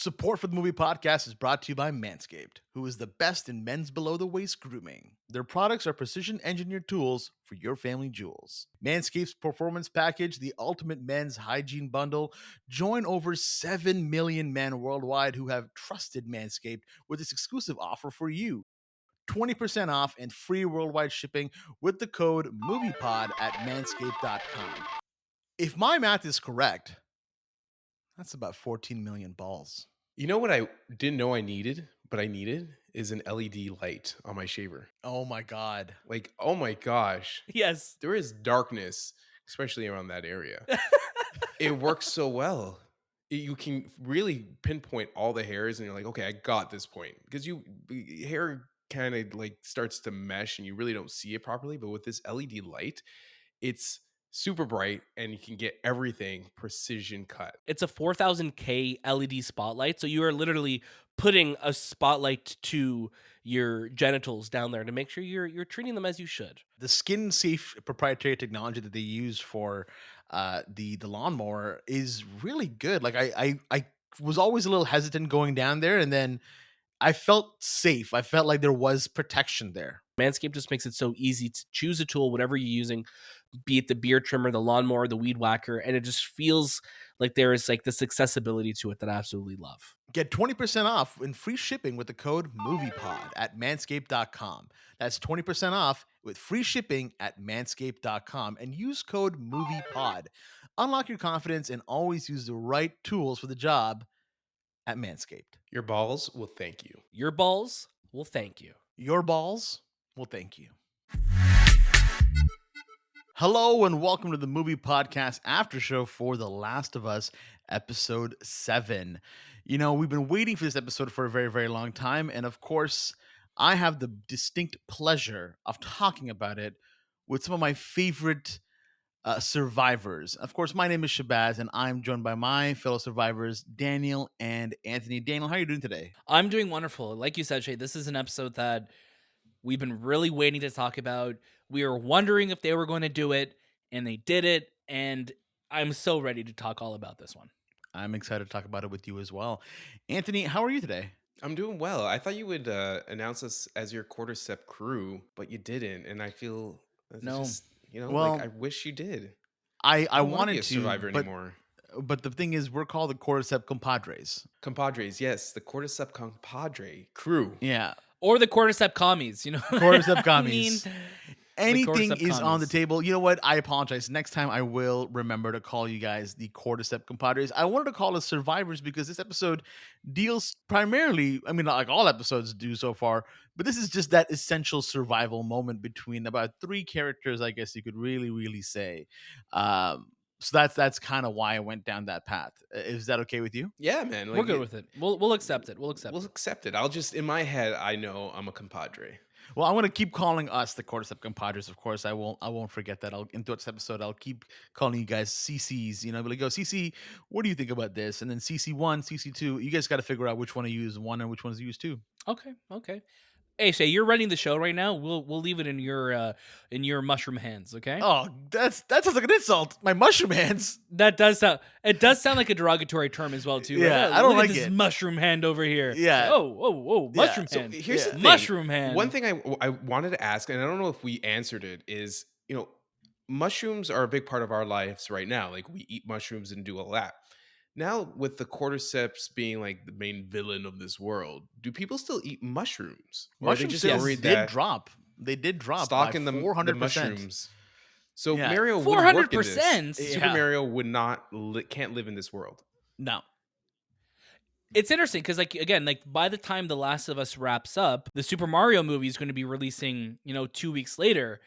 Support for the movie podcast is brought to you by Manscaped, who is the best in men's below the waist grooming. Their products are precision engineered tools for your family jewels. Manscaped's performance package, the ultimate men's hygiene bundle. Join over 7 million men worldwide who have trusted Manscaped with this exclusive offer for you. 20% off and free worldwide shipping with the code MoviePod at manscaped.com. If my math is correct, that's about 14 million balls. You know what I didn't know I needed, but I needed is an LED light on my shaver. Oh my God. Like, oh my gosh, Yes. there is darkness, especially around that area. It works so well. You can really pinpoint all the hairs, and you're like, okay, I got this point. Because hair kind of like starts to mesh, and you really don't see it properly. But with this LED light, it's super bright, and you can get everything precision cut. It's a 4000K LED spotlight. So you are literally putting a spotlight to your genitals down there to make sure you're treating them as you should. The skin safe proprietary technology that they use for the lawnmower is really good. Like I was always a little hesitant going down there, and then I felt safe. I felt like there was protection there. Manscaped just makes it so easy to choose a tool, whatever you're using, be it the beard trimmer, the lawnmower, the weed whacker, and it just feels like there is like this accessibility to it that I absolutely love. Get 20% off and free shipping with the code MoviePod at manscaped.com. That's 20% off with free shipping at manscaped.com and use code MoviePod. Unlock your confidence and always use the right tools for the job at Manscaped. Your balls will thank you. Your balls will thank you. Your balls will thank you. Hello and welcome to the Movie Podcast After Show for The Last of Us Episode 7. You know, we've been waiting for this episode for a very, very long time. And of course, I have the distinct pleasure of talking about it with some of my favorite survivors. Of course, my name is Shahbaz, and I'm joined by my fellow survivors, Daniel and Anthony. Daniel, how are you doing today? I'm doing wonderful. Like you said, Shay, this is an episode that we've been really waiting to talk about. We were wondering if they were going to do it, and they did it. And I'm so ready to talk all about this one. I'm excited to talk about it with you as well. Anthony, how are you today? I'm doing well. I thought you would announce us as your quarterstep crew, but you didn't, and I feel No. just, Well, like I wish you did. I don't wanna wanted be a to, survivor but, anymore. but the thing is, we're called the Cordyceps Compadres. Compadres, yes, the quarterstep compadre crew. Yeah. Or the Cordyceps commies, you know? Cordyceps I commies. mean, Anything Cordyceps is on the commies. table. You know what? I apologize. Next time I will remember to call you guys the Cordyceps Compadres. I wanted to call us survivors because this episode deals primarily, I mean, not like all episodes do so far, but this is just that essential survival moment between about three characters, I guess you could really, really say. So that's kind of why I went down that path. Is that okay with you? Yeah, man. We're good with it. We'll accept it. We'll accept We'll it. accept it. I'll just, in my head, I know I'm a compadre. Well, I'm gonna keep calling us the Cordyceps Compadres. Of course, I won't forget that. In this episode, I'll keep calling you guys CCs. You know, be like, go CC. What do you think about this? And then CC1, CC2. You guys got to figure out which one to use one and which one to use two. Okay. Hey, Shay, you're running the show right now. We'll leave it in your mushroom hands, okay? Oh, that sounds like an insult. My mushroom hands. That does sound like a derogatory term as well, too. Yeah, Right? I don't Look at like this it. mushroom hand over here. Yeah. Oh, Yeah, mushroom So hand. here's the thing. Mushroom hand. One thing I wanted to ask, and I don't know if we answered it, is, mushrooms are a big part of our lives right now. Like, we eat mushrooms and do all that. Now, with the cordyceps being like the main villain of this world, do people still eat mushrooms? Or are they Mushroom just sales worried did that drop. They did drop stock by in the 400%. mushrooms? So Yeah. Mario wouldn't work in 400%? this. Yeah. Super Mario would not can't live in this world. No. It's interesting because, by the time The Last of Us wraps up, the Super Mario movie is going to be releasing, 2 weeks later.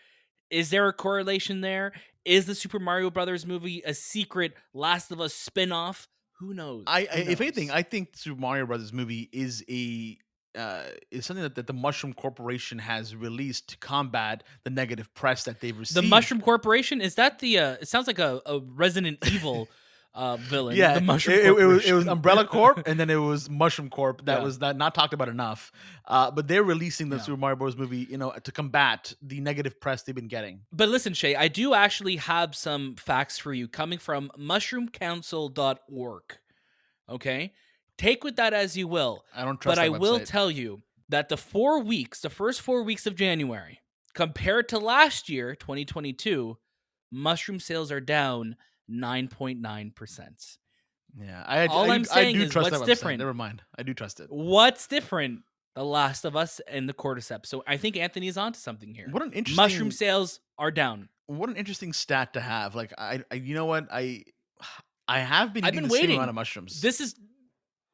Is there a correlation there? Is the Super Mario Brothers movie a secret Last of Us spinoff? Who knows? If anything, I think the Super Mario Brothers movie is is something that the Mushroom Corporation has released to combat the negative press that they've received. The Mushroom Corporation, is that the? It sounds like a Resident Evil villain. Yeah, the Mushroom it was Corporation. Umbrella Corp, and then it was Mushroom Corp. That Yeah. was not talked about enough. But they're releasing the Yeah. Super Mario Bros. Movie, to combat the negative press they've been getting. But listen, Shay, I do actually have some facts for you coming from mushroomcouncil.org. Okay? Take with that as you will. I don't trust But I that will website. tell you that the first 4 weeks of January, compared to last year, 2022, mushroom sales are down 9.9%. Yeah, All I'm I saying do is trust that what's website. different? Never mind. I do trust it. What's different? The Last of Us and the Cordyceps. So I think Anthony is onto something here. What an Mushroom interesting sales are down. what an interesting stat to have. Like I you know what? I have been I've eating been the same amount of waiting. mushrooms.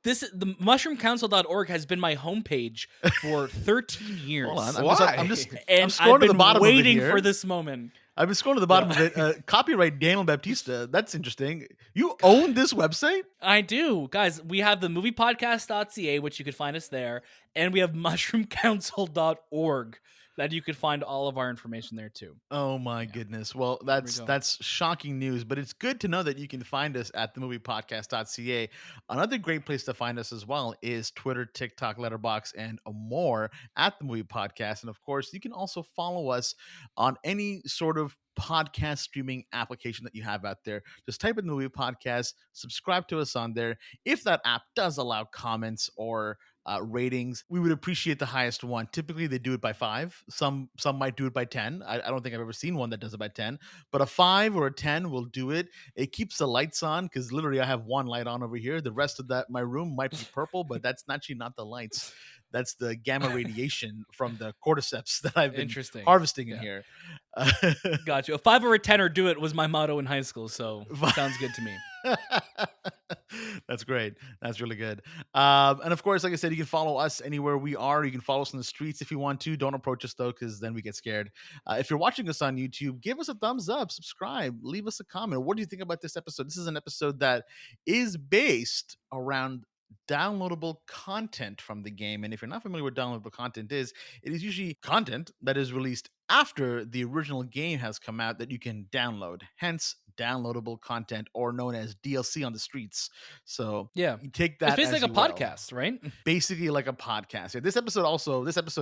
The mushroomcouncil.org has been my homepage for 13 Hold on. years. Why? I'm And scrolling I've to the been bottom of it waiting for here. this moment. I've been scrolling to the bottom of it. Copyright Daniel Baptista. That's interesting. You God. own this website? I do. Guys, we have the TheMoviePodcast.ca, which you could find us there, and we have mushroomcouncil.org that you could find all of our information there too. Oh my Yeah. goodness. Well, There we go. that's shocking news, but it's good to know that you can find us at themoviepodcast.ca. Another great place to find us as well is Twitter, TikTok, Letterboxd, and more at the Movie Podcast. And of course, you can also follow us on any sort of podcast streaming application that you have out there. Just type in the Movie Podcast, subscribe to us on there. If that app does allow comments or ratings, we would appreciate the highest one. Typically they do it by 5. Some might do it by 10. I don't think I've ever seen one that does it by 10, but a 5 or a 10 will do it. It keeps the lights on, because literally I have one light on over here. The rest of that my room might be purple, but that's actually not the lights. That's the gamma radiation from the cordyceps that I've been Interesting. harvesting in Yeah. here. Got you. A 5 or a 10 or do it was my motto in high school, so sounds good to me. That's great. That's really good. And of course, like I said, you can follow us anywhere we are. You can follow us on the streets if you want to. Don't approach us though, because then we get scared. If you're watching us on YouTube, give us a thumbs up, subscribe, leave us a comment. What do you think about this episode? This is an episode that is based around downloadable content from the game. And if you're not familiar with downloadable content is, it is usually content that is released after the original game has come out that you can download, hence downloadable content, or known as DLC on the streets. So Yeah. you take It's that basically as like a you will. podcast, right? Basically like a podcast. Yeah, this episode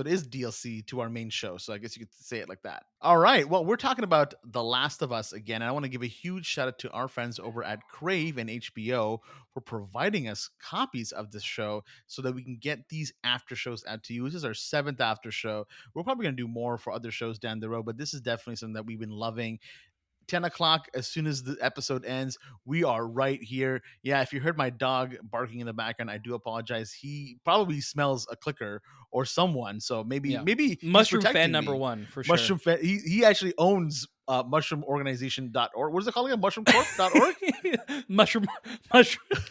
is DLC to our main show, so I guess you could say it like that. All right, well, we're talking about The Last of Us again, and I want to give a huge shout out to our friends over at Crave and HBO for providing us copies of this show so that we can get these after shows out to you. This is our 7th after show. We're probably going to do more for other shows down the road, but this is definitely something that we've been loving. 10 o'clock, as soon as the episode ends, we are right here. Yeah, if you heard my dog barking in the background, I do apologize. He probably smells a clicker or someone, so maybe Yeah. he's Mushroom fan protecting number me. 1 for Mushroom sure. fan. He actually owns mushroomorganization.org. What is it called again? Mushroomcorp.org? mushroom.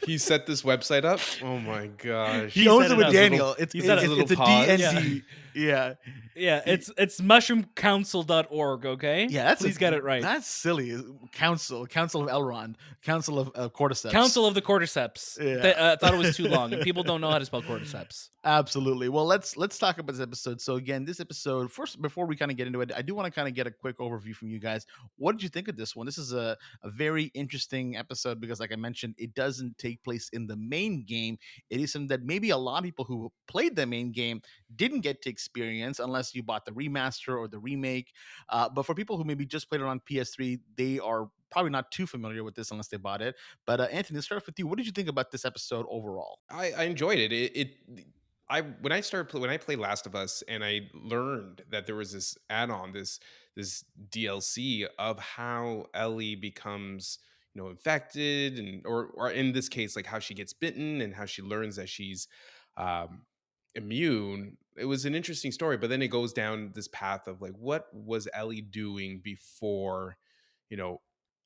He set this website up. Oh my gosh. He owns set it it with up. Daniel. He set it up. It's a Pause. DND. Yeah. Yeah, it's mushroomcouncil.org, okay? Yeah, Please get it right. That's silly. Council of Elrond, Council of Cordyceps. Council of the Cordyceps. Yeah. Thought it was too long, and people don't know how to spell Cordyceps. Absolutely. Well, let's talk about this episode. So again, this episode, first, before we kind of get into it, I do want to kind of get a quick overview from you guys. What did you think of this one? This is a very interesting episode because, like I mentioned, it doesn't take place in the main game. It is something that maybe a lot of people who played the main game didn't get to experience unless you bought the remaster or the remake. But for people who maybe just played it on PS3, they are probably not too familiar with this unless they bought it. But Anthony, let's start off with you. What did you think about this episode overall? I enjoyed it. When I played Last of Us and I learned that there was this add-on, this DLC of how Ellie becomes, infected, and or in this case, like how she gets bitten and how she learns that she's um immune. It was an interesting story, but then it goes down this path of like, what was Ellie doing before, you know,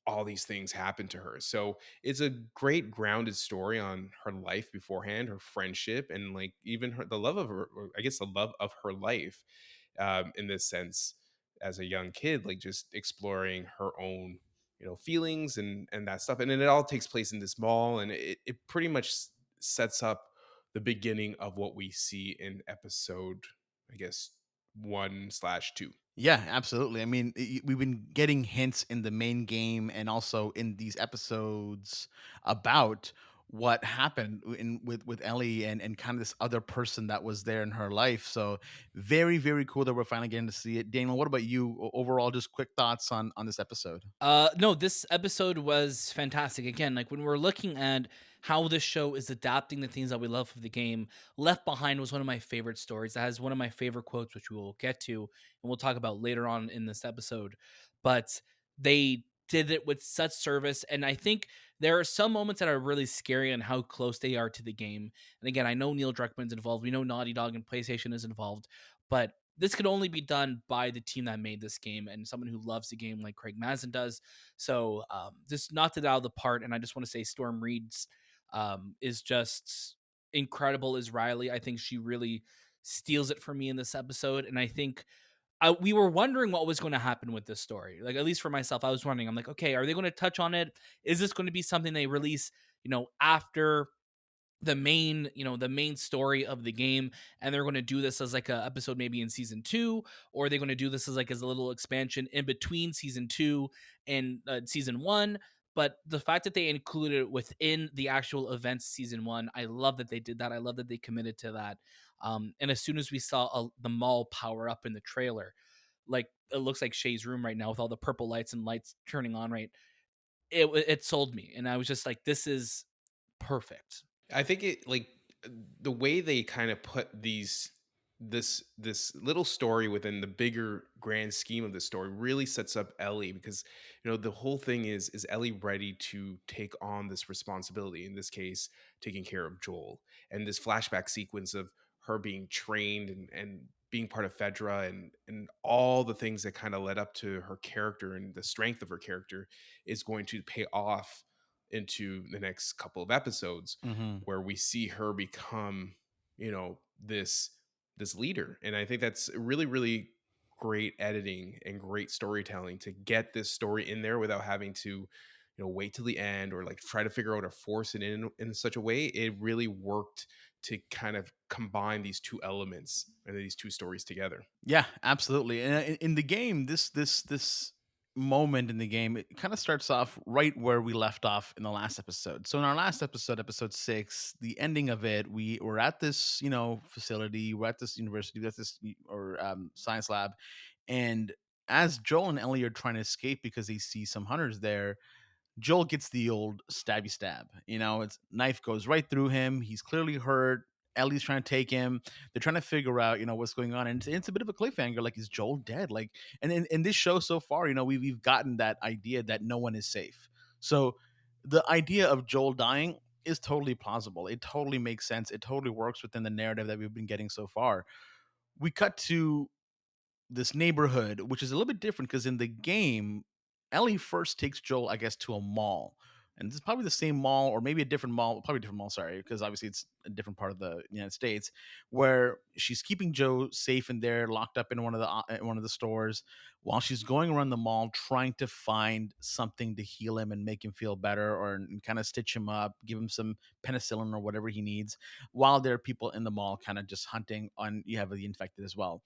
all these things happened to her. So it's a great grounded story on her life beforehand, her friendship, and like even the love of her, or I guess the love of her life, in this sense, as a young kid, like just exploring her own, feelings and that stuff. And then it all takes place in this mall, and it pretty much sets up the beginning of what we see in episode, I guess, 1/2. Yeah, absolutely. I mean, we've been getting hints in the main game and also in these episodes about what happened with Ellie and kind of this other person that was there in her life. So very, very cool that we're finally getting to see it. Daniel, what about you? Overall, just quick thoughts on this episode. No, this episode was fantastic. Again, like when we're looking at how this show is adapting the things that we love of the game. Left Behind was one of my favorite stories. That has one of my favorite quotes, which we will get to and we'll talk about later on in this episode. But they did it with such service. And I think there are some moments that are really scary on how close they are to the game. And again, I know Neil Druckmann's involved. We know Naughty Dog and PlayStation is involved, but this could only be done by the team that made this game and someone who loves the game like Craig Mazin does. So just knocked it out of the park. And I just want to say Storm Reed's is just incredible as Riley. I think she really steals it for me in this episode. And I think we were wondering what was going to happen with this story. Like, at least for myself, I was wondering, I'm like, okay, are they going to touch on it? Is this going to be something they release, after the main story of the game, and they're going to do this as like a episode maybe in season 2, or are they going to do this as a little expansion in between season 2 and season 1? But the fact that they included it within the actual events season 1, I love that they did that. I love that they committed to that. And as soon as we saw the mall power up in the trailer, like it looks like Shay's room right now with all the purple lights and lights turning on, right? It sold me, and I was just like, this is perfect. I think it like the way they kind of put this little story within the bigger grand scheme of the story really sets up Ellie, because the whole thing is Ellie ready to take on this responsibility, in this case taking care of Joel, and this flashback sequence of her being trained and being part of Fedra, and all the things that kind of led up to her character and the strength of her character is going to pay off into the next couple of episodes, Mhm. where we see her become this leader. And I think that's really, really great editing and great storytelling to get this story in there without having to wait till the end, or like try to figure out to force it in such a way. It really worked to kind of combine these two elements and these two stories together. Yeah, absolutely. And in the game, this moment in the game, it kind of starts off right where we left off in the last episode. So in our last episode, episode 6, the ending of it, we were at this, facility, we're at this university, we're at this or science lab, and as Joel and Ellie are trying to escape because they see some hunters there, Joel gets the old stabby stab. It's knife goes right through him. He's clearly hurt. Ellie's trying to take him. They're trying to figure out, what's going on, and it's a bit of a cliffhanger. Like, is Joel dead? Like, and in this show so far, we've gotten that idea that no one is safe. So the idea of Joel dying is totally plausible. It totally makes sense. It totally works within the narrative that we've been getting so far. We cut to this neighborhood, which is a little bit different because in the game, Ellie first takes Joel, I guess, to a mall. And this is probably the same mall, or maybe a different mall, probably a different mall, sorry, because obviously it's a different part of the United States, where she's keeping Joe safe in there, locked up in one of the stores, while she's going around the mall trying to find something to heal him and make him feel better, or kind of stitch him up, give him some penicillin or whatever he needs, while there are people in the mall kind of just hunting on you have the infected as well.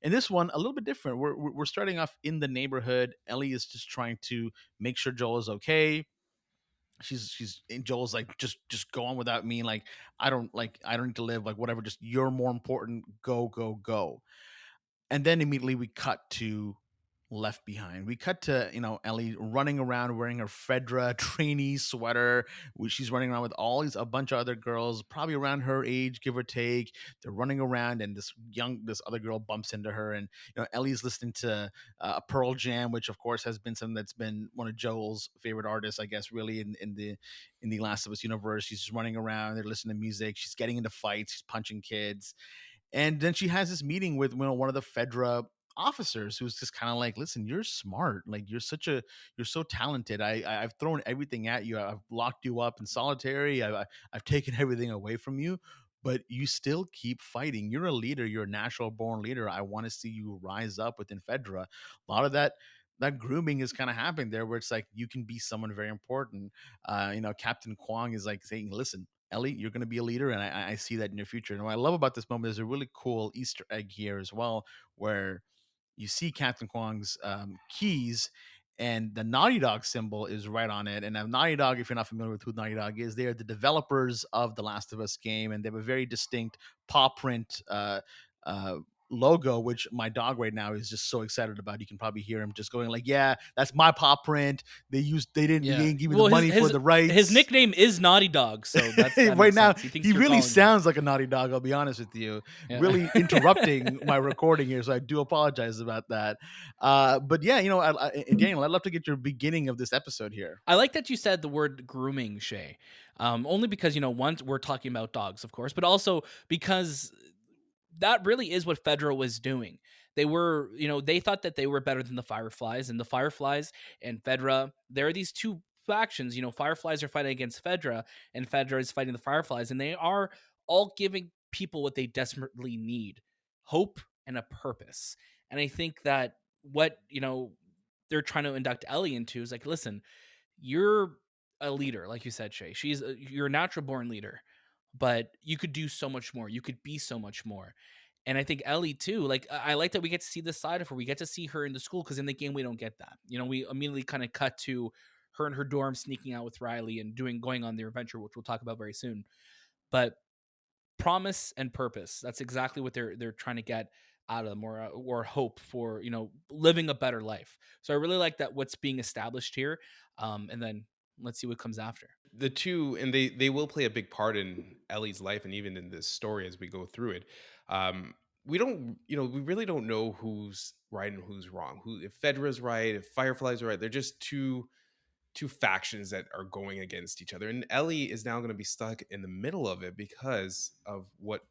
In this one, a little bit different. We're starting off in the neighborhood. Ellie is just trying to make sure Joel is okay. She's and Joel's like, just go on without me. Like, I don't need to live. Like, whatever. Just, you're more important. Go, go, go. And then immediately we cut to Left Behind. We cut to, Ellie running around wearing her Fedra trainee sweater. She's running around with a bunch of other girls, probably around her age, give or take. They're running around, and this other girl bumps into her, and Ellie's listening to Pearl Jam, which of course has been something that's been one of Joel's favorite artists, I guess, really in the Last of Us universe. She's just running around. They're listening to music. She's getting into fights. She's punching kids. And then she has this meeting with one of the Fedra officers, who's just kind of like, listen, you're smart. Like, you're so talented. I've thrown everything at you. I've locked you up in solitary. I've taken everything away from you, but you still keep fighting. You're a leader. You're a natural born leader. I want to see you rise up within Fedra. A lot of that grooming is kind of happening there, where it's like you can be someone very important. Captain Kwong is like saying, listen, Ellie, you're going to be a leader, and I see that in your future. And what I love about this moment is a really cool Easter egg here as well, where you see Captain Kwong's keys, and the Naughty Dog symbol is right on it. And now Naughty Dog, if you're not familiar with who Naughty Dog is, they are the developers of the Last of Us game, and they have a very distinct paw print uh, logo, which my dog right now is just so excited about. You can probably hear him just going like, "Yeah, that's my paw print. They didn't give me the money for the rights." His nickname is Naughty Dog, so that right makes now, sense. He thinks he you're really calling him. sounds like a naughty dog. I'll be honest with you. Yeah. Really interrupting my recording here, so I do apologize about that. But yeah, Daniel, I'd love to get your beginning of this episode here. I like that you said the word grooming, Shay. Only because, once we're talking about dogs, of course, but also because that really is what Fedra was doing. They were, they thought that they were better than the Fireflies, and the Fireflies and Fedra, there are these two factions. Fireflies are fighting against Fedra, and Fedra is fighting the Fireflies, and they are all giving people what they desperately need: hope and a purpose. And I think that what, they're trying to induct Ellie into is like, listen, you're a leader, like you said, Shay. You're a natural born leader, but you could do so much more. You could be so much more. And I think Ellie too. Like, I like that we get to see this side of her. We get to see her in the school, because in the game we don't get that. We immediately kind of cut to her in her dorm sneaking out with Riley and going on their adventure, which we'll talk about very soon. But promise and purpose, that's exactly what they're trying to get out of them, or hope for living a better life. So I really like that what's being established here, and then let's see what comes after. The two, and they will play a big part in Ellie's life and even in this story as we go through it. We don't, we really don't know who's right and who's wrong. Who, if Fedra's right, if Fireflies are right. They're just two factions that are going against each other, and Ellie is now going to be stuck in the middle of it because of what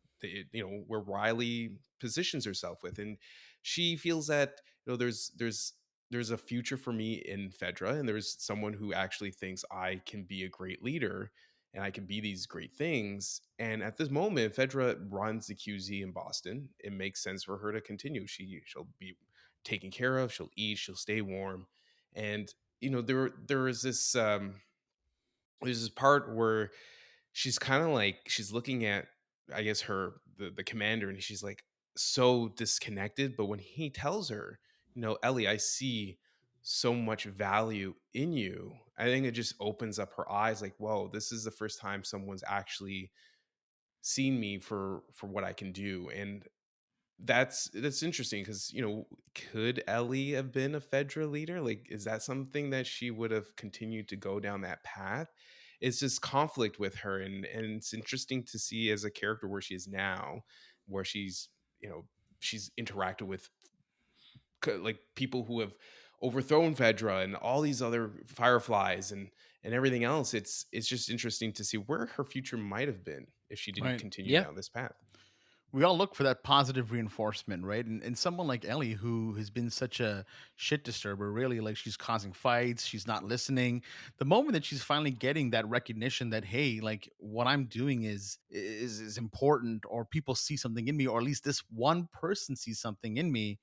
where Riley positions herself with, and she feels that there's a future for me in Fedra, and there's someone who actually thinks I can be a great leader and I can be these great things. And at this moment, Fedra runs the QZ in Boston. It makes sense for her to continue. She'll be taken care of. She'll eat. She'll stay warm. And there is this there's this part where she's kind of like, she's looking at, I guess, the commander, and she's like so disconnected. But when he tells her, Ellie, I see so much value in you, I think it just opens up her eyes like, whoa, this is the first time someone's actually seen me for what I can do. And that's interesting, because could Ellie have been a Fedra leader? Like, is that something that she would have continued to go down that path? It's just conflict with her, and it's interesting to see as a character where she is now, where she's interacted with like people who have overthrown Fedra and all these other Fireflies and everything else. It's just interesting to see where her future might have been if she didn't Right. continue Yeah. down this path. We all look for that positive reinforcement, right? And someone like Ellie, who has been such a shit disturber, really, like, she's causing fights, she's not listening. The moment that she's finally getting that recognition that, hey, like, what I'm doing is important, or people see something in me, or at least this one person sees something in me,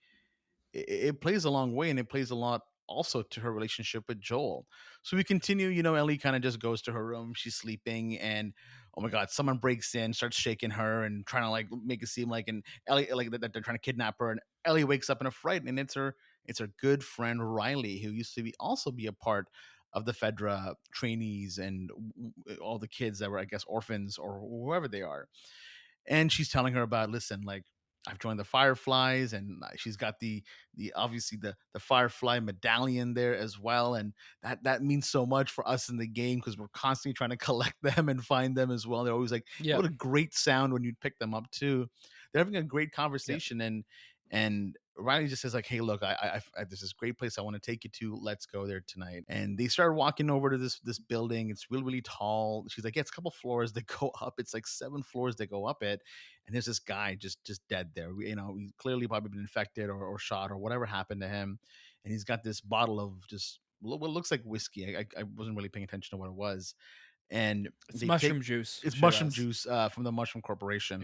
it plays a long way, and it plays a lot also to her relationship with Joel. So we continue, Ellie kind of just goes to her room. She's sleeping, and oh my God, someone breaks in, starts shaking her and trying to like make it seem like, and Ellie, like, that they're trying to kidnap her. And Ellie wakes up in a fright, and it's her good friend Riley, who used to also be a part of the Fedra trainees and all the kids that were, I guess, orphans or whoever they are. And she's telling her about, listen, like, I've joined the Fireflies, and she's got the obviously the Firefly medallion there as well, and that means so much for us in the game, because we're constantly trying to collect them and find them as well. They're always like, Yeah. what a great sound when you pick them up too. They're having a great conversation, and Riley just says like, hey, look, I there's this great place I want to take you to. Let's go there tonight. And they start walking over to this building. It's really, really tall. She's like, yeah, it's a couple floors that go up. It's like 7 floors that go up it. And there's this guy just dead there. He's clearly probably been infected or shot or whatever happened to him. And he's got this bottle of just what looks like whiskey. I wasn't really paying attention to what it was. And It's they mushroom juice. It's Shahbaz. mushroom juice from the Mushroom Corporation.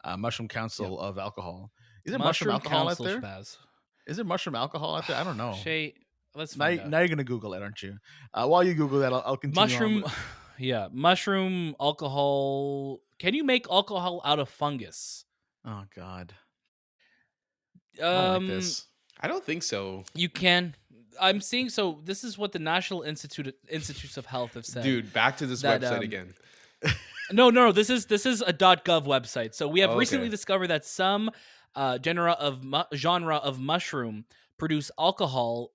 Yeah. Mushroom Council of Alcohol. Is it Mushroom alcohol Council, out there? Shahbaz. Is there mushroom alcohol out there? I don't know. Shay, let's Now, find out. now you're gonna Google it, aren't you? While you Google that, I'll continue. Mushroom, on. yeah, mushroom alcohol. Can you make alcohol out of fungus? Oh God, I don't like this. I don't think so. You can. I'm seeing. So this is what the National Institutes of Health have said. Dude, back to this that, website again. No. This is a .gov website. So we have Oh, recently okay. discovered that some genre of mushroom produce alcohol.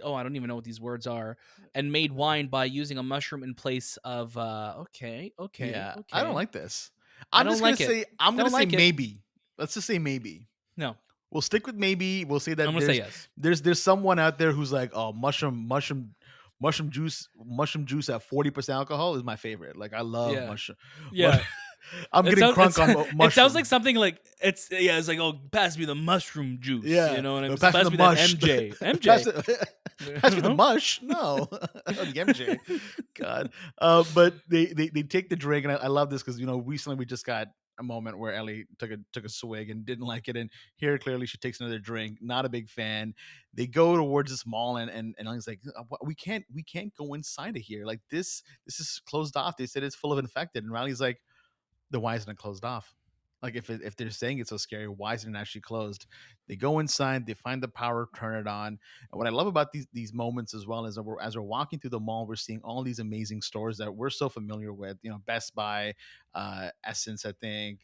Oh, I don't even know what these words are. And made wine by using a mushroom in place of. Yeah, I don't Okay. like this. I I'm don't just gonna like it. say I'm gonna Don't say like it. maybe. Let's just say maybe. No, We'll stick with maybe. We'll say I'm that gonna say yes. there's someone out there who's like, oh, mushroom juice at 40% alcohol is my favorite. Like I love Yeah, mushroom. yeah. I'm It getting sounds crunk on it sounds like mushroom. something like it's yeah. It's like, oh, pass me the mushroom juice. You Yeah, know what I mean? So pass me pass the me that mush. MJ. pass, MJ. it, I pass me don't the know. mush. No, the MJ. God. But they take the drink, and I love this because recently we just got a moment where Ellie took a swig and didn't like it, and here clearly she takes another drink. Not a big fan. They go towards this mall, and Ellie's like, we can't go inside of here. Like this is closed off. They said it's full of infected, and Riley's like, then why isn't it closed off? Like if they're saying it's so scary, why isn't it actually closed? They go inside, they find the power, turn it on. And what I love about these moments as well is that as we're walking through the mall, we're seeing all these amazing stores that we're so familiar with. Best Buy, Essence, I think,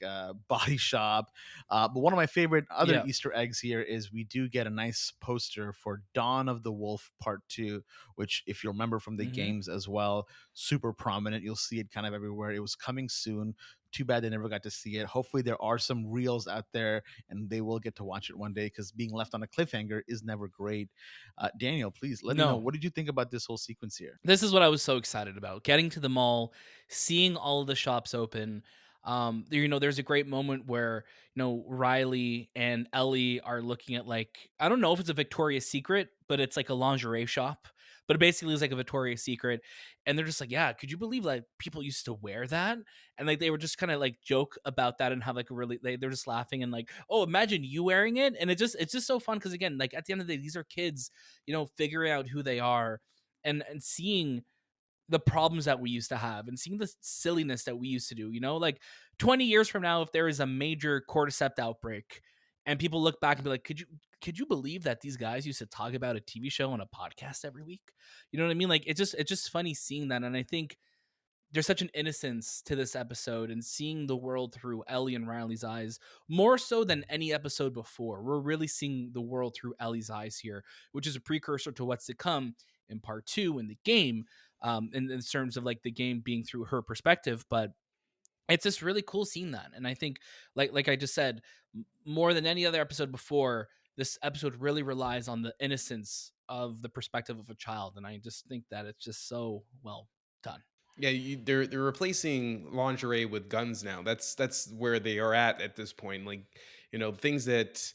Body Shop. But one of my favorite other Yeah. Easter eggs here is we do get a nice poster for Dawn of the Wolf Part Two, which if you remember from the Hmm. games as well, super prominent. You'll see it kind of everywhere. It was coming soon. Too bad they never got to see it. Hopefully, there are some reels out there and they will get to watch it one day because being left on a cliffhanger is never great. Daniel, please let me know. No, What did you think about this whole sequence here? this is what I was so excited about. Getting to the mall, seeing all of the shops open. There's a great moment where, Riley and Ellie are looking at, like, I don't know if it's a Victoria's Secret, but it's like a lingerie shop. But it basically is like a Victoria's Secret. And they're just like, yeah, could you believe like people used to wear that? And like they were just kind of like joke about that and have like a really they're just laughing and like, oh, imagine you wearing it. And it's just so fun because again, like at the end of the day, these are kids, figuring out who they are and seeing the problems that we used to have and seeing the silliness that we used to do, like 20 years from now, if there is a major cordyceps outbreak and people look back and be like, could you believe that these guys used to talk about a TV show on a podcast every week? You know what I mean? Like it's just funny seeing that. And I think there's such an innocence to this episode and seeing the world through Ellie and Riley's eyes more so than any episode before. We're really seeing the world through Ellie's eyes here, which is a precursor to what's to come in part 2 in the game, in terms of like the game being through her perspective. But it's just really cool seeing that. And I think, like I just said, more than any other episode before, this episode really relies on the innocence of the perspective of a child. And I just think that it's just so well done. Yeah, they're replacing lingerie with guns now. That's where they are at this point. Like, things that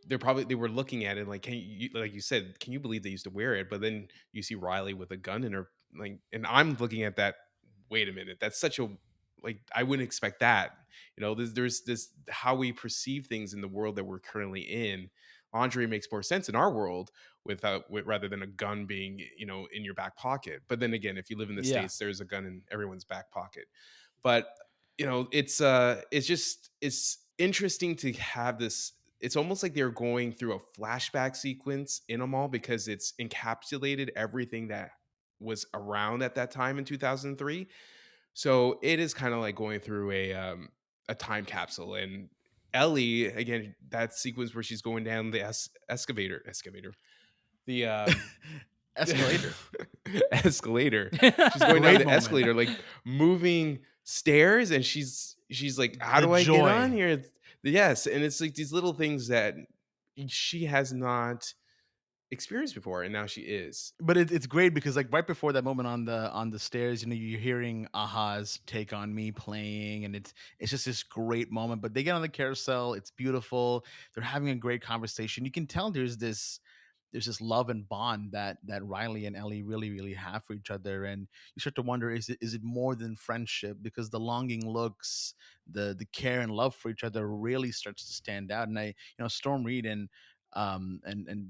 they were looking at it like, can you, like you said, can you believe they used to wear it? But then you see Riley with a gun in her, like, and I'm looking at that. Wait a minute, that's such a, like, I wouldn't expect that. There's this how we perceive things in the world that we're currently in. Lingerie makes more sense in our world rather than a gun being in your back pocket. But then again, if you live in the Yeah. States, there's a gun in everyone's back pocket. But it's interesting to have this. It's almost like they're going through a flashback sequence in a mall because it's encapsulated everything that was around at that time in 2003. So it is kind of like going through a time capsule. And Ellie, again, that sequence where she's going down the excavator, the Escalator. escalator. She's going down Great the moment. escalator, like moving stairs, and she's like, "How The do I get joy. on here?" Yes, and it's like these little things that she has not experienced before, and now she is. But it's great because like right before that moment on the stairs, you're hearing Aha's "Take on Me" playing, and it's just this great moment. But they get on the carousel, it's beautiful. They're having a great conversation. You can tell there's this love and bond that Riley and Ellie really really have for each other, and you start to wonder, is it more than friendship? Because the longing looks, the care and love for each other really starts to stand out. And Storm Reed and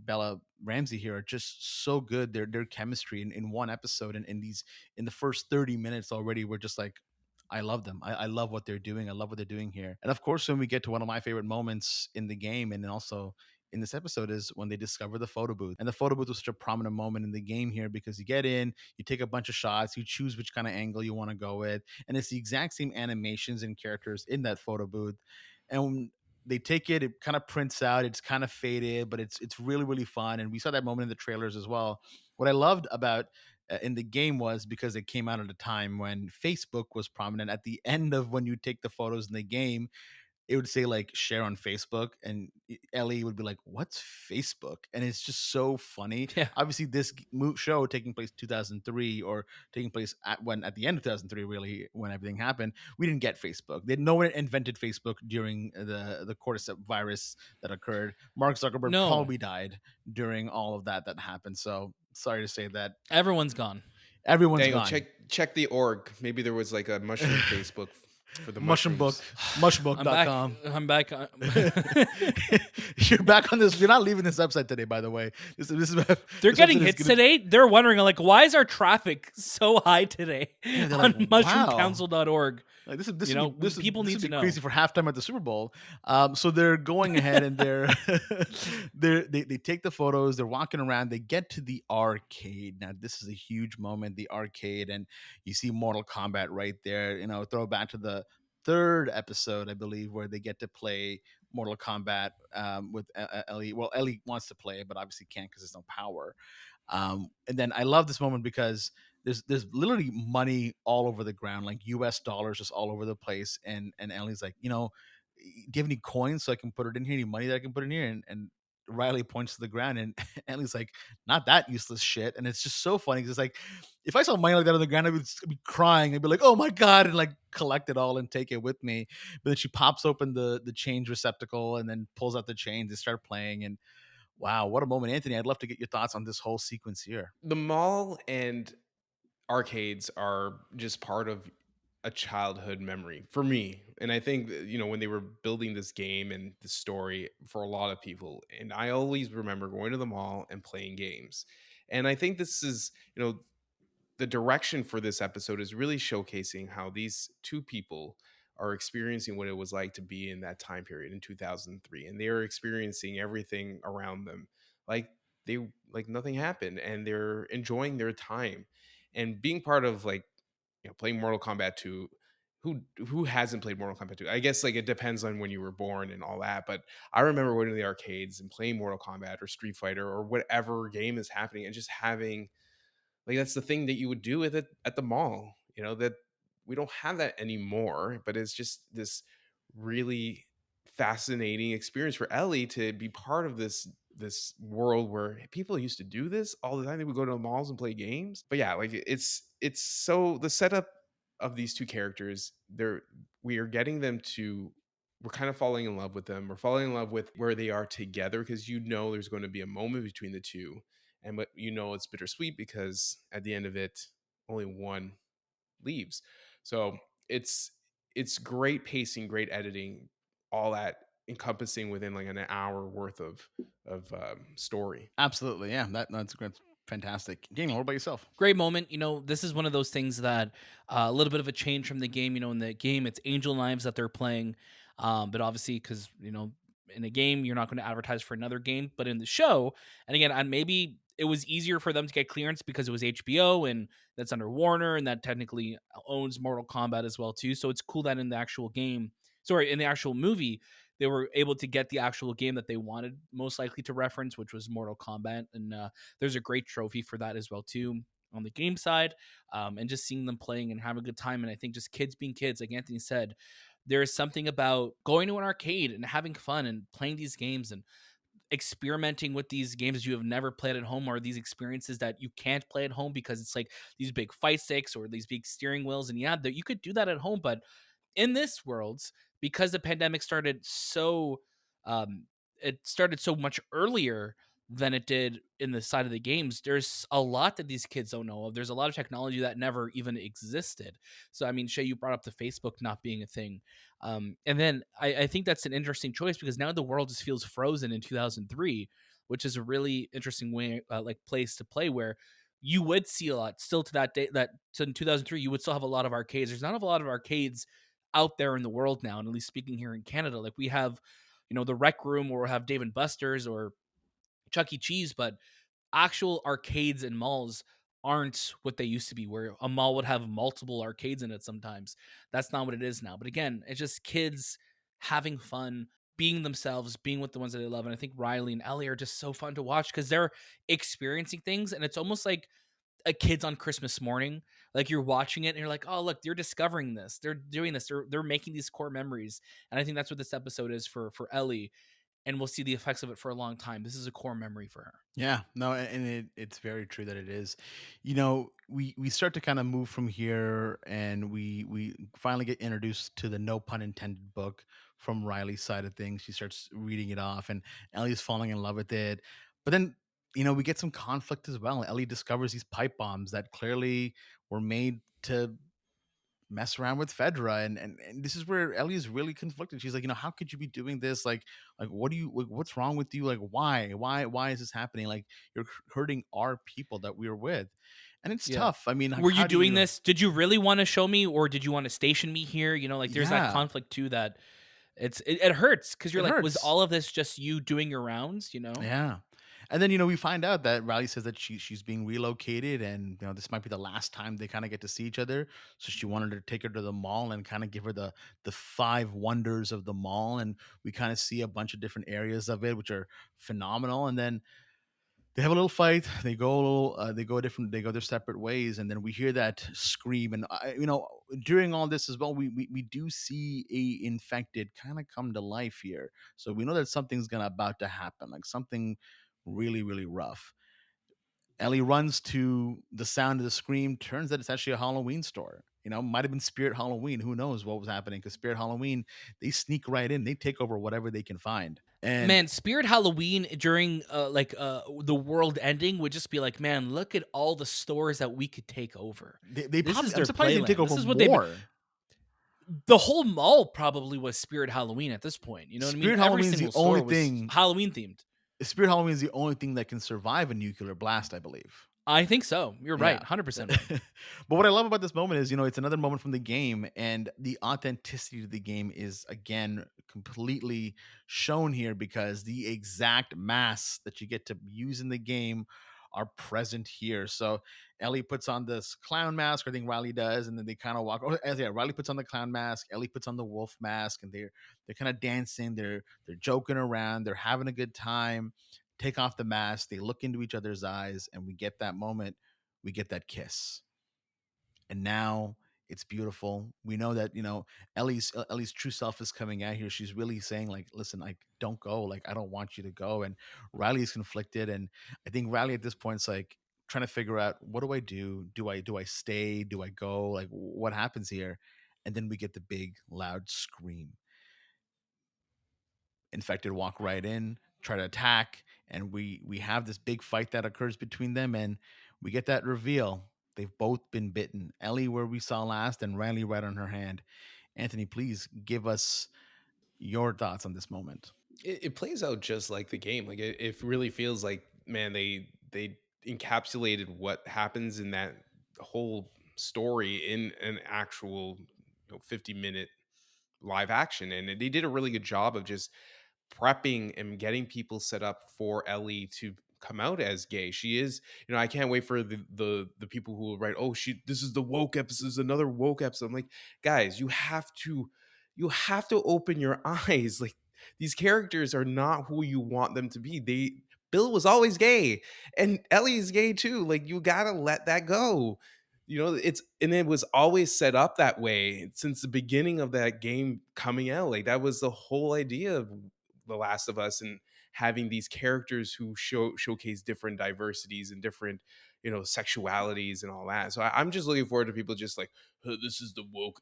Bella Ramsey here are just so good. Their chemistry in one episode, and in the first 30 minutes already, we're just like, I love them. I love what they're doing. I love what they're doing here. And of course, when we get to one of my favorite moments in the game and then also in this episode is when they discover the photo booth. And the photo booth was such a prominent moment in the game here because you get in, you take a bunch of shots, you choose which kind of angle you want to go with, and it's the exact same animations and characters in that photo booth. And they take it, it kind of prints out, it's kind of faded, but it's really really fun. And we saw that moment in the trailers as well. What I loved about in the game was because it came out at a time when Facebook was prominent. At the end of when you take the photos in the game, it would say like share on Facebook, and Ellie would be like, "What's Facebook?" And it's just so funny. Yeah. Obviously, this show taking place 2003, or taking place at the end of 2003, really when everything happened. We didn't get Facebook. No one invented Facebook during the cordyceps virus that occurred. Mark Zuckerberg No, probably died during all of that happened. So sorry to say that everyone's gone. everyone's Daniel, gone. check the org. Maybe there was like a mushroom Facebook for the Mushroom book, mushrooms. I'm back. mushbook.com. I'm back. You're back on this. You're not leaving this website today, by the way. This is They're this getting website is hits gonna- today. They're wondering, like, why is our traffic so high today Yeah, they're on like, wow. mushroomcouncil.org? Like this You know, people this need would to be know. crazy for halftime at the Super Bowl. So they're going ahead and they take the photos. They're walking around. They get to the arcade. Now this is a huge moment. The arcade, and you see Mortal Kombat right there. You know, throw back to the third episode, I believe, where they get to play Mortal Kombat with Ellie. Well, Ellie wants to play, but obviously can't because there's no power. And then I love this moment because there's literally money all over the ground, like US dollars just all over the place. And Ellie's like, do you have any coins so I can put it in here? Any money that I can put in here? And Riley points to the ground, and Ellie's like, not that useless shit. And it's just so funny because it's like, if I saw money like that on the ground, I'd be crying. I'd be like, oh my God, and like collect it all and take it with me. But then she pops open the change receptacle and then pulls out the change and start playing. And wow, what a moment, Anthony. I'd love to get your thoughts on this whole sequence here. The mall and arcades are just part of a childhood memory for me. And I think that, when they were building this game and the story for a lot of people, and I always remember going to the mall and playing games. And I think this is, the direction for this episode is really showcasing how these two people are experiencing what it was like to be in that time period in 2003, and they're experiencing everything around them like they like nothing happened, and they're enjoying their time and being part of, like, playing Mortal Kombat 2. Who hasn't played Mortal Kombat 2? I guess, like, it depends on when you were born and all that, but I remember going to the arcades and playing Mortal Kombat or Street Fighter or whatever game is happening, and just having, like, that's the thing that you would do with it at the mall, that we don't have that anymore. But it's just this really fascinating experience for Ellie to be part of this world where people used to do this all the time. They would go to the malls and play games. But yeah, like, it's so the setup of these two characters, we are getting them to we're kind of falling in love with them. We're falling in love with where they are together, because there's going to be a moment between the two, and but it's bittersweet because at the end of it, only one leaves. So it's great pacing, great editing, all that encompassing within like an hour worth of story. Absolutely. Yeah. That's fantastic. Daniel, what about yourself? Great moment. This is one of those things that a little bit of a change from the game. In the game, it's Angel Knives that they're playing. But obviously, because, in a game, you're not going to advertise for another game. But in the show, and again, maybe it was easier for them to get clearance because it was HBO and that's under Warner, and that technically owns Mortal Kombat as well, too. So it's cool that in the actual game, in the actual movie, they were able to get the actual game that they wanted most likely to reference, which was Mortal Kombat. And there's a great trophy for that as well, too, on the game side. And just seeing them playing and having a good time. And I think just kids being kids, like Anthony said, there is something about going to an arcade and having fun and playing these games and experimenting with these games you have never played at home, or these experiences that you can't play at home because it's like these big fight sticks or these big steering wheels. And yeah, that you could do that at home, but in this world, because the pandemic started it started so much earlier than it did in the side of the games, there's a lot that these kids don't know of. There's a lot of technology that never even existed. So I mean, Shay, you brought up the Facebook not being a thing, and then I think that's an interesting choice because now the world just feels frozen in 2003, which is a really interesting way, like place to play, where you would see a lot still to that day. That so in 2003, you would still have a lot of arcades. There's not a lot of arcades out there in the world now, and at least speaking here in Canada, like we have, the Rec Room, or we'll have Dave and Buster's or Chuck E. Cheese, but actual arcades and malls aren't what they used to be, where a mall would have multiple arcades in it sometimes. That's not what it is now. But again, it's just kids having fun, being themselves, being with the ones that they love. And I think Riley and Ellie are just so fun to watch because they're experiencing things, and it's almost like a kids on Christmas morning. Like you're watching it and you're like, oh look, they're discovering this. They're doing this. They're making these core memories. And I think that's what this episode is for Ellie. And we'll see the effects of it for a long time. This is a core memory for her. Yeah, no, and it's very true that it is. We start to kind of move from here, and we finally get introduced to the no pun intended book from Riley's side of things. She starts reading it off, and Ellie's falling in love with it. But then, we get some conflict as well. Ellie discovers these pipe bombs that clearly were made to mess around with Fedra, and this is where Ellie is really conflicted. She's like, how could you be doing this? Like what's wrong with you? Like why is this happening? Like you're hurting our people that we're with. And it's Yeah. tough. I mean, like, Were you how do doing you this? Did you really want to show me, or did you want to station me here? Like there's that Yeah, conflict too that it hurts because you're it like, was hurts. all of this just you doing your rounds? Yeah. And then we find out that Riley says that she's being relocated, and this might be the last time they kind of get to see each other. So she wanted to take her to the mall and kind of give her the five wonders of the mall, and we kind of see a bunch of different areas of it which are phenomenal. And then they have a little fight. They go their separate ways, and then we hear that scream. And during all this as well, we do see a infected kind of come to life here. So we know that something's gonna about to happen, like something really really rough. Ellie runs to the sound of the scream. Turns out it's actually a Halloween store. Might have been Spirit Halloween. Who knows what was happening? Because Spirit Halloween, they sneak right in. They take over whatever they can find. And Man, Spirit Halloween during the world ending would just be like, man, look at all the stores that we could take over. they This probably, is I'm their surprised they didn't take playland. This over is what they've more. the whole mall probably was Spirit Halloween at this point. You know what I mean? Spirit Every Halloween is the single store only was thing. Halloween themed. Spirit Halloween is the only thing that can survive a nuclear blast, I believe. I think so. You're right. Yeah. 100% right. But what I love about this moment is, it's another moment from the game, and the authenticity of the game is again completely shown here because the exact masks that you get to use in the game are present here. So Ellie puts on this clown mask, I think Riley does, and then they kind of walk. Oh, yeah, Riley puts on the clown mask, Ellie puts on the wolf mask, and they're kind of dancing, they're joking around, they're having a good time. Take off the mask, they look into each other's eyes, and we get that moment, we get that kiss. And now it's beautiful. We know that Ellie's true self is coming out here. She's really saying, like, listen, like, don't go, like, I don't want you to go. And Riley's conflicted, and I think Riley at this point is like trying to figure out, what do I do? Do I stay? Do I go? Like, what happens here? And then we get the big loud scream. Infected walk right in, try to attack, and we have this big fight that occurs between them, and we get that reveal. They've both been bitten. Ellie, where we saw last, and Riley right on her hand. Anthony, please give us your thoughts on this moment. It plays out just like the game. Like it really feels like, man, they encapsulated what happens in that whole story in an actual 50-minute live action, and they did a really good job of just prepping and getting people set up for Ellie to come out as gay. She is, I can't wait for the people who will write, oh, this is the woke episode, this is another woke episode. I'm like, guys, you have to open your eyes. Like, these characters are not who you want them to be. Bill was always gay, and Ellie is gay too. Like, you gotta let that go. It was always set up that way since the beginning of that game coming out. Like, that was the whole idea of The Last of Us, and having these characters who showcase different diversities and different sexualities and all that. So I'm just looking forward to people just like, oh, this is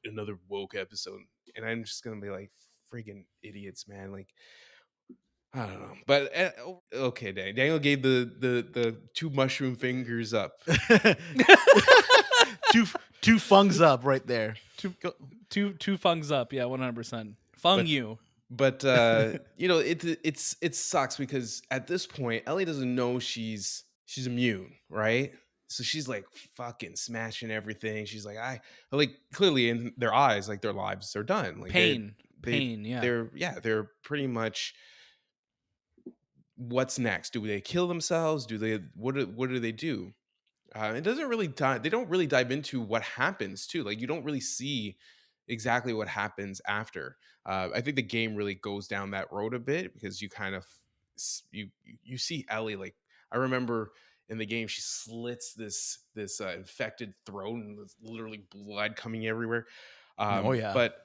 another woke episode, and I'm just gonna be like, friggin' idiots, man. Like, I don't know, but okay, Daniel gave the two mushroom fingers up. two two fungs up right there. Two fungs up. Yeah, 100%. Fung But you. But it sucks because at this point Ellie doesn't know she's immune, right? So she's like fucking smashing everything. She's like, I like, clearly in their eyes, like, their lives are done. Like, Pain. they Pain, yeah. they're pretty much, what's next? Do they kill themselves? What do they do? It doesn't really they don't really dive into what happens too. Like, you don't really see exactly what happens after. I think the game really goes down that road a bit because you kind of you see Ellie like I remember in the game she slits this infected throat and there's literally blood coming everywhere. Oh yeah. But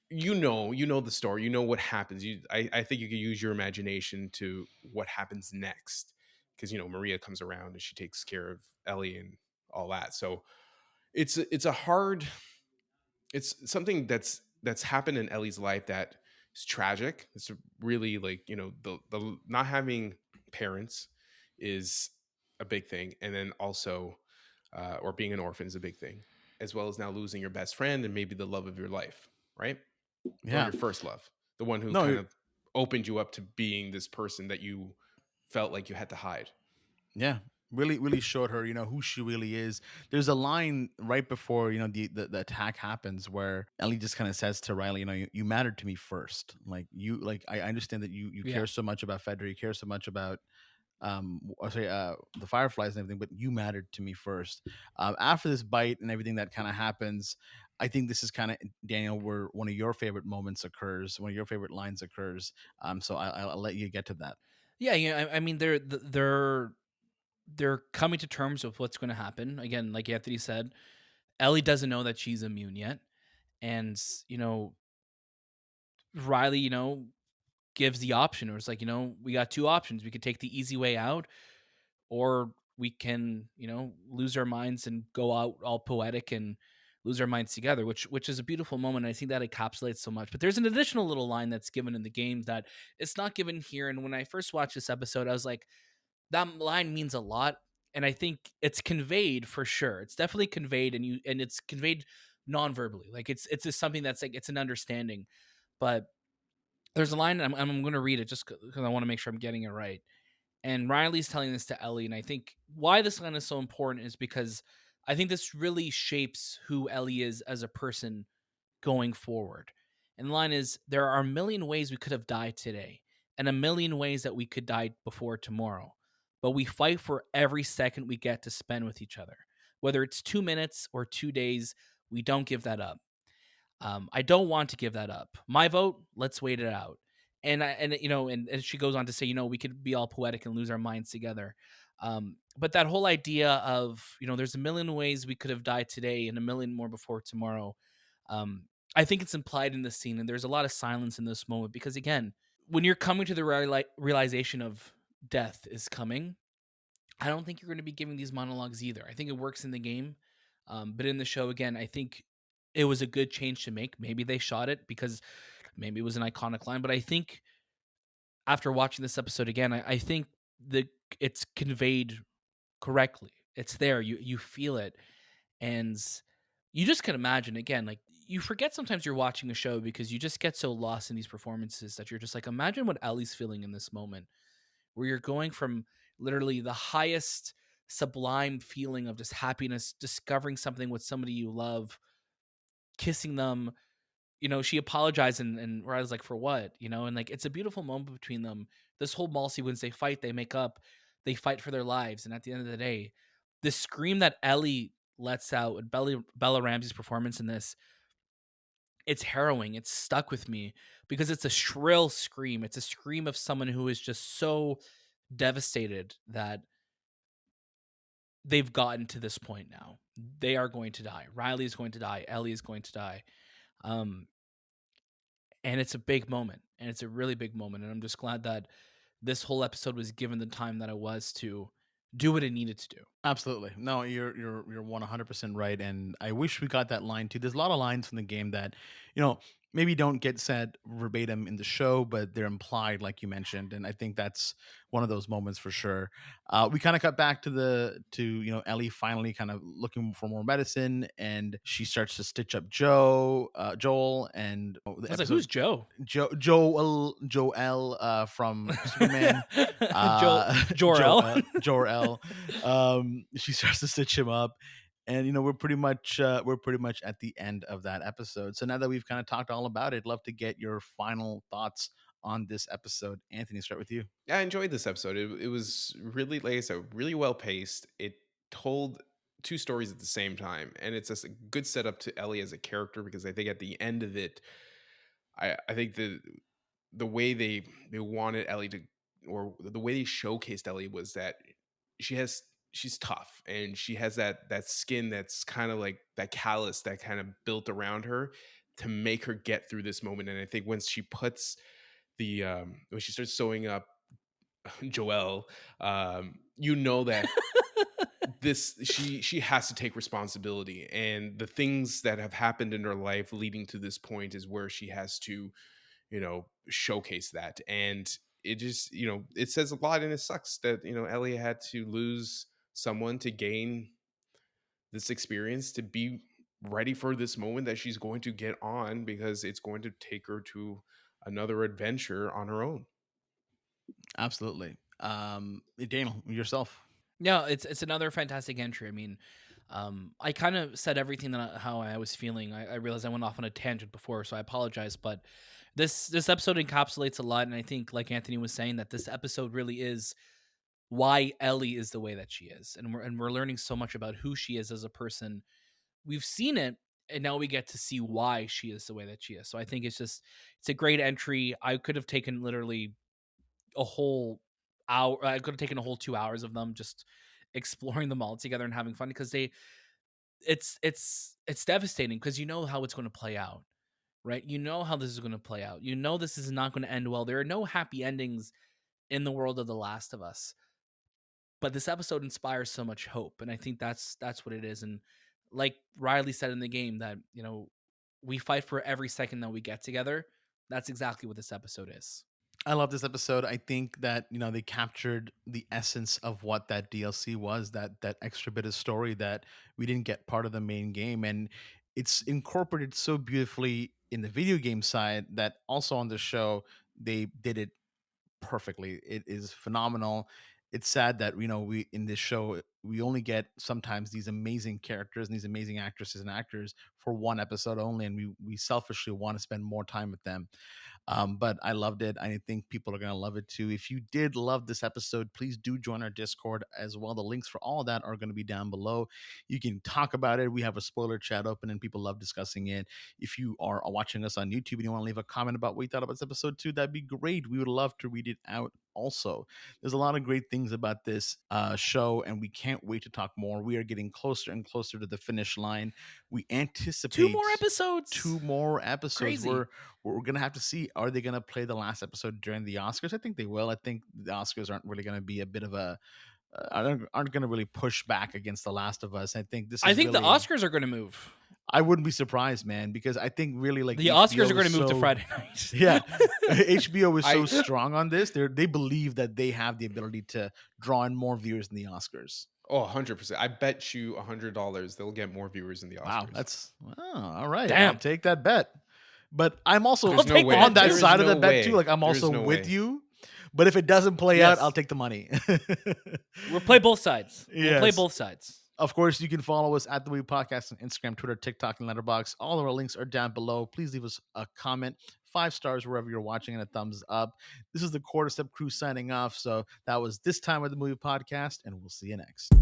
you know the story, you know what happens. I think you can use your imagination to what happens next because Maria comes around and she takes care of Ellie and all that. So it's a hard it's something that's happened in Ellie's life that is tragic. It's really like the not having parents is a big thing, and then also or being an orphan is a big thing, as well as now losing your best friend and maybe the love of your life, right? Or Yeah. your first love, the one who No, kind of opened you up to being this person that you felt like you had to hide. yeah, really showed her, who she really is. There's a line right before, the attack happens where Ellie just kind of says to Riley, you mattered to me first. Like I understand that you Yeah. care so much about Fedra, you care so much about the fireflies and everything, but you mattered to me first. After this bite and everything that kind of happens, I think this is kind of, Daniel, where one of your favorite moments occurs, one of your favorite lines occurs. So I'll let you get to that. Yeah, I mean, they're coming to terms with what's going to happen. Again, like Anthony said, Ellie doesn't know that she's immune yet, and you know, Riley, gives the option, or it's like, we got two options. We could take the easy way out, or we can, lose our minds and go out all poetic and lose our minds together, which is a beautiful moment. I think that encapsulates so much. But there's an additional little line that's given in the game that it's not given here. And when I first watched this episode, I was like, that line means a lot. And I think it's conveyed for sure. It's definitely conveyed, and it's conveyed non-verbally. Like it's just something that's like it's an understanding. But there's a line, and I'm going to read it just because I want to make sure I'm getting it right. And Riley's telling this to Ellie, and I think why this line is so important is because I think this really shapes who Ellie is as a person going forward. And the line is, there are a million ways we could have died today, and a million ways that we could die before tomorrow. But we fight for every second we get to spend with each other. Whether it's 2 minutes or 2 days, we don't give that up. I don't want to give that up. My vote, let's wait it out. And she goes on to say, we could be all poetic and lose our minds together. But that whole idea of, there's a million ways we could have died today and a million more before tomorrow. Um, I think it's implied in this scene, and there's a lot of silence in this moment because, again, when you're coming to the realization of death is coming, I don't think you're going to be giving these monologues either. I think it works in the game, but in the show, again, I think it was a good change to make. Maybe they shot it because maybe it was an iconic line, but I think after watching this episode again, I think the it's conveyed correctly. It's there. You feel it, and you just can imagine again. Like you forget sometimes you're watching a show because you just get so lost in these performances that you're just like, imagine what Ellie's feeling in this moment where you're going from literally the highest sublime feeling of just happiness, discovering something with somebody you love, kissing them. She apologized and where I was like, for what? And like it's a beautiful moment between them. This whole mall sequence, they fight, they make up, they fight for their lives. And at the end of the day, the scream that Ellie lets out with Bella Ramsey's performance in this, it's harrowing. It's stuck with me because it's a shrill scream. It's a scream of someone who is just so devastated that they've gotten to this point now. They are going to die. Riley is going to die. Ellie is going to die. Um, and it's a big moment, and it's a really big moment. And I'm just glad that this whole episode was given the time that it was to do what it needed to do. Absolutely. No, you're 100% right, and I wish we got that line too. There's a lot of lines in the game that, maybe don't get said verbatim in the show, but they're implied, like you mentioned, and I think that's one of those moments for sure. We kind of cut back to Ellie finally kind of looking for more medicine, and she starts to stitch up Joel, and the I was like, episode "Who's Joe?" Joel from Superman, Jor-El. Jor-El. She starts to stitch him up, and we're pretty much at the end of that episode. So now that we've kind of talked all about it, love to get your final thoughts on this episode. Anthony, start with you. Yeah, I enjoyed this episode. It was really, like I said, really well paced. It told two stories at the same time, and it's just a good setup to Ellie as a character, because I think at the end of it, I think the way they wanted Ellie to, or the way they showcased Ellie, was that she has she's tough, and she has that skin that's kind of like that callus that kind of built around her to make her get through this moment. And I think once she puts the when she starts sewing up Joelle, you know that this she has to take responsibility, and the things that have happened in her life leading to this point is where she has to, showcase that. And it just, it says a lot, and it sucks that, Ellie had to lose someone to gain this experience, to be ready for this moment that she's going to get on, because it's going to take her to another adventure on her own. Absolutely. Daniel, yourself. No, it's another fantastic entry. I mean, I kind of said everything how I was feeling. I realized I went off on a tangent before, so I apologize. But this episode encapsulates a lot, and I think, like Anthony was saying, that this episode really is why Ellie is the way that she is, and we're learning so much about who she is as a person. We've seen it, and now we get to see why she is the way that she is. So I think it's a great entry. I could have taken literally a whole hour. I could have taken a whole 2 hours of them just exploring them all together and having fun, because it's devastating, because you know how it's going to play out, right? You know how this is going to play out. You know this is not going to end well. There are no happy endings in the world of The Last of Us, but this episode inspires so much hope, and I think that's what it is. And like Riley said in the game, that we fight for every second that we get together. That's exactly what this episode is. I love this episode. I think that they captured the essence of what that DLC was, that extra bit of story that we didn't get part of the main game, and it's incorporated so beautifully in the video game side that also on the show they did it perfectly. It is phenomenal. It's sad that we in this show we only get sometimes these amazing characters and these amazing actresses and actors for one episode only, and we selfishly want to spend more time with them. But I loved it. I think people are going to love it too. If you did love this episode, please do join our Discord as well. The links for all of that are going to be down below. You can talk about it. We have a spoiler chat open and people love discussing it. If you are watching us on YouTube and you want to leave a comment about what you thought about this episode too, that'd be great. We would love to read it out also. There's a lot of great things about this show, and we can't wait to talk more. We are getting closer and closer to the finish line. We anticipate 2 more episodes. 2 more episodes. Crazy. We're gonna have to see. Are they gonna play the last episode during the Oscars? I think they will. I think the Oscars aren't really gonna be a bit of a aren't gonna really push back against The Last of Us. I think this. I Is think really, the Oscars are going to move. I wouldn't be surprised, man, because I think really like The HBO Oscars are going is to move to so- Friday night. Yeah, HBO is so I- strong on this. They believe that they have the ability to draw in more viewers than the Oscars. Oh, 100%. I bet you $100 they'll get more viewers in the Oscars. Wow, that's all right. Damn. I'll take that bet. But I'm also There's no way. on that There is side of no the bet way. too. Like I'm There is also no with way. you. But if it doesn't play out, Yes. I'll take the money. We'll play both sides. We'll play Yes. both sides. Of course, you can follow us at The Movie Podcast on Instagram, Twitter, TikTok, and Letterboxd. All of our links are down below. Please leave us a comment, 5 stars wherever you're watching, and a thumbs up. This is the Quarter Step Crew signing off. So that was this time with The Movie Podcast, and we'll see you next.